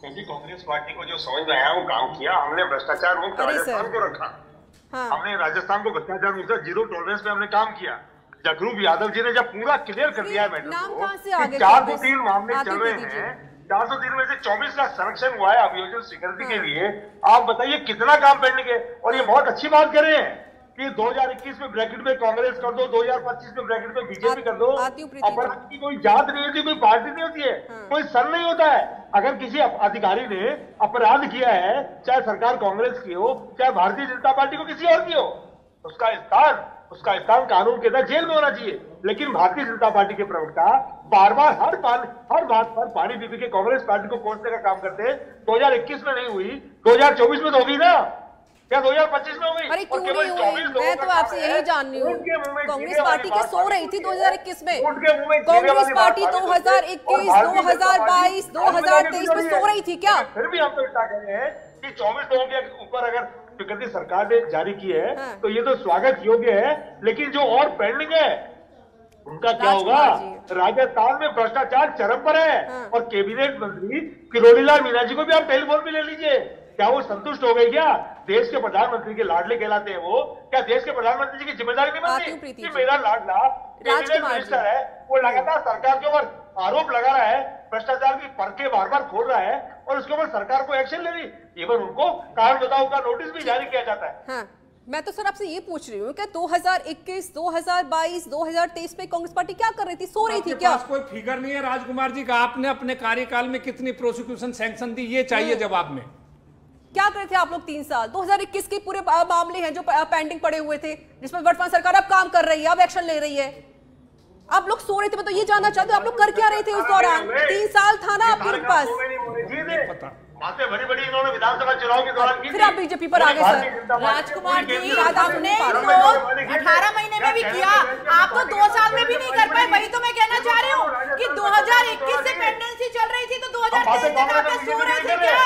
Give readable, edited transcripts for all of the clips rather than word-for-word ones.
क्योंकि कांग्रेस पार्टी को जो समझ में आया वो काम किया। हमने भ्रष्टाचार मुक्त राजस्थान को रखा। हाँ। हमने राजस्थान को भ्रष्टाचार मुक्त जीरो टॉलरेंस पे हमने काम किया। जगरूप यादव जी ने जब पूरा क्लियर कर दिया है मैटर को, 403 मामले चल रहे हैं, 403 में से 24 का संरक्षण हुआ है अभियोजन स्वीकृति के लिए। आप बताइए कितना काम पेंडिंग है। और ये बहुत अच्छी बात कर रहे हैं कि 2021 में ब्रैकेट में कांग्रेस कर दो, 2025 में ब्रैकेट में बीजेपी कर दो। अपराध की कोई जांच नहीं होती, कोई पार्टी नहीं होती है, कोई सर नहीं होता है। अगर किसी अधिकारी ने अपराध किया है, चाहे सरकार कांग्रेस की हो, चाहे भारतीय जनता पार्टी को किसी और की हो, उसका स्थान कानून के तहत जेल में होना चाहिए। लेकिन भारतीय जनता पार्टी के प्रवक्ता बार बार हर बात पर पानी पी के कांग्रेस पार्टी को कोसने का काम करते हैं। 2021 में नहीं हुई, 2024 में तो होगी ना, क्या 2025 में हो गई? अरे क्यों नहीं हुई? मैं तो आपसे यही जान रही हूँ। कांग्रेस पार्टी क्या सो रही थी 2021 में? कांग्रेस पार्टी 2021, 2022, 2023 में सो रही थी क्या? फिर भी हम तो इतना कह रहे हैं कि 24 लोगों के ऊपर अगर स्वीकृति सरकार ने जारी की है तो ये तो स्वागत योग्य है। लेकिन जो और पेंडिंग है उनका क्या होगा? राजस्थान में भ्रष्टाचार चरम पर है और कैबिनेट मंत्री किरोड़ीलाल मीणा जी को भी आप टेलीफोन पे ले लीजिए। क्या वो संतुष्ट हो गई? क्या देश के प्रधानमंत्री के लाडले कहलाते हैं वो? क्या देश के प्रधानमंत्री जी की जिम्मेदारी नहीं बनती कि मेरा लाडला कैबिनेट मिनिस्टर है, वो लगातार सरकार के ऊपर आरोप लगा रहा है, भ्रष्टाचार की परखें बार बार खोल रहा है और उसके ऊपर सरकार को एक्शन ले रही, इवन उनको कारण बताओ का नोटिस भी जारी किया जाता है। हाँ। मैं तो सर आपसे ये पूछ रही हूँ कि 2021, 2022, 2023 में कांग्रेस पार्टी क्या कर रही थी? सो रही थी क्या? कोई फिगर नहीं है राजकुमार जी का? आपने अपने कार्यकाल में कितनी प्रोसिक्यूशन सैंक्शन दी, ये चाहिए जवाब में। क्या करे थे आप लोग 3 साल? 2021 के पूरे मामले हैं जो पेंडिंग पड़े हुए थे, जिसमें वर्तमान सरकार अब काम कर रही है, अब एक्शन ले रही है। आप लोग सो रहे थे, मैं तो ये जानना चाहते हो आप लोग कर क्या रहे थे उस दौरान? 3 साल था ना आपके पास। बातें बड़ी इन्होंने विधानसभा चुनाव के दौरान की। फिर आप बीजेपी पर आ गए सर। राजकुमार जी, आपने 18 महीने में भी किया, आप तो 2 साल में भी नहीं कर पाए। वही तो मैं कहना चाह रही हूँ कि 2021 से पेंडेंसी चल रही थी तो 2023 तक आप सो रहे थे क्या?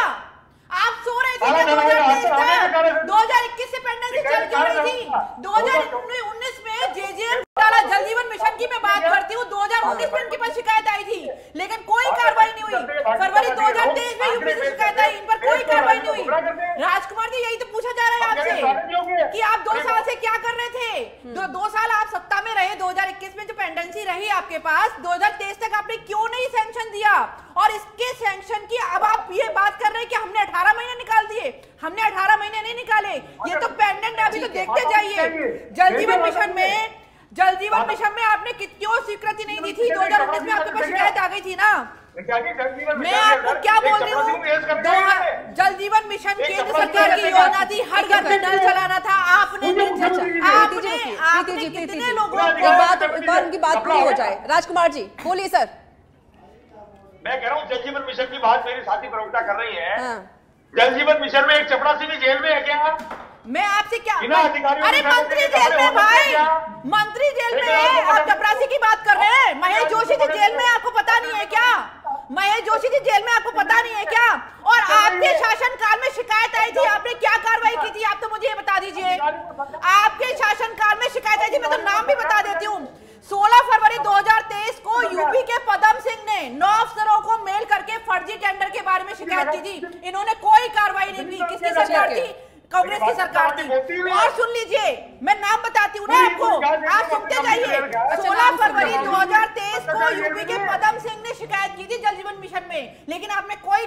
आप सो रहे थे 2021 से पेंडेंसी चल क्यों रही थी? 2019 में जेजेएम घोटाला जल जीवन मिशन की मैं बात करती हूँ, 2019 में उनके पास शिकायत आई थी लेकिन कोई कार्रवाई नहीं हुई। फरवरी 2023 में यूपी से शिकायत आई, इन पर कोई कार्रवाई नहीं हुई। राजकुमार जी, यही तो पूछा जा रहा है आपसे कि आप 2 साल से क्या कर रहे थे? 2 साल आप सत्ता में रहे, 2021 में जो पेंडेंसी रही आपके पास, 2023 तक आपने क्यों नहीं सैंक्शन दिया? और इसके सैंक्शन की अब आप ये बात कर रहे हैं कि हमने 18 महीने निकाल दिए। हमने 18 महीने नहीं निकाले, ये तो पेंडेंट है, अभी तो देखते जाइए। जल जीवन मिशन में आपने क्यों स्वीकृति नहीं दी थी? 2019 में आपके पास शिकायत आ गई थी ना। मैं आपको क्या बोल रही हूँ, जल जीवन मिशन केंद्र सरकार की योजना थी, हर घर में नल चलाना था। आपने कितने लोगों की बात पूरी हो जाए। राजकुमार जी बोलिए सर। मैं कह रहा हूँ जल जीवन मिशन की बात मेरी साथी प्रवक्ता कर रही है। जल जीवन मिशन में एक चपरासी भी जेल में है क्या? मैं आपसे क्या? अरे मंत्री जेल में भाई, मंत्री जेल में है, आप चपरासी की बात कर रहे हैं? महेश जोशी जी जेल में, आपको पता नहीं है क्या? महेश जोशी जी जेल में, आपको पता नहीं है क्या? और आपके शासनकाल में शिकायत आई थी, आपने क्या कार्रवाई की थी? आप तो मुझे ये बता दीजिए। आपके शासनकाल में शिकायत आई थी, मैं तो नाम भी बता देती हूँ। 16 फरवरी 2023 को यूपी के पदम सिंह ने 9 अफसरों को मेल करके फर्जी टेंडर के बारे में शिकायत की थी। इन्होंने कोई कार्रवाई नहीं की। किसकी सरकार थी? कांग्रेस की सरकार थी। और सुन लीजिए, मैं नाम बताती हूँ ना आपको, आप सुनते जाइए। 16 फरवरी 2023 को यूपी के पदम सिंह ने शिकायत की थी जल जीवन मिशन में, लेकिन आपने कोई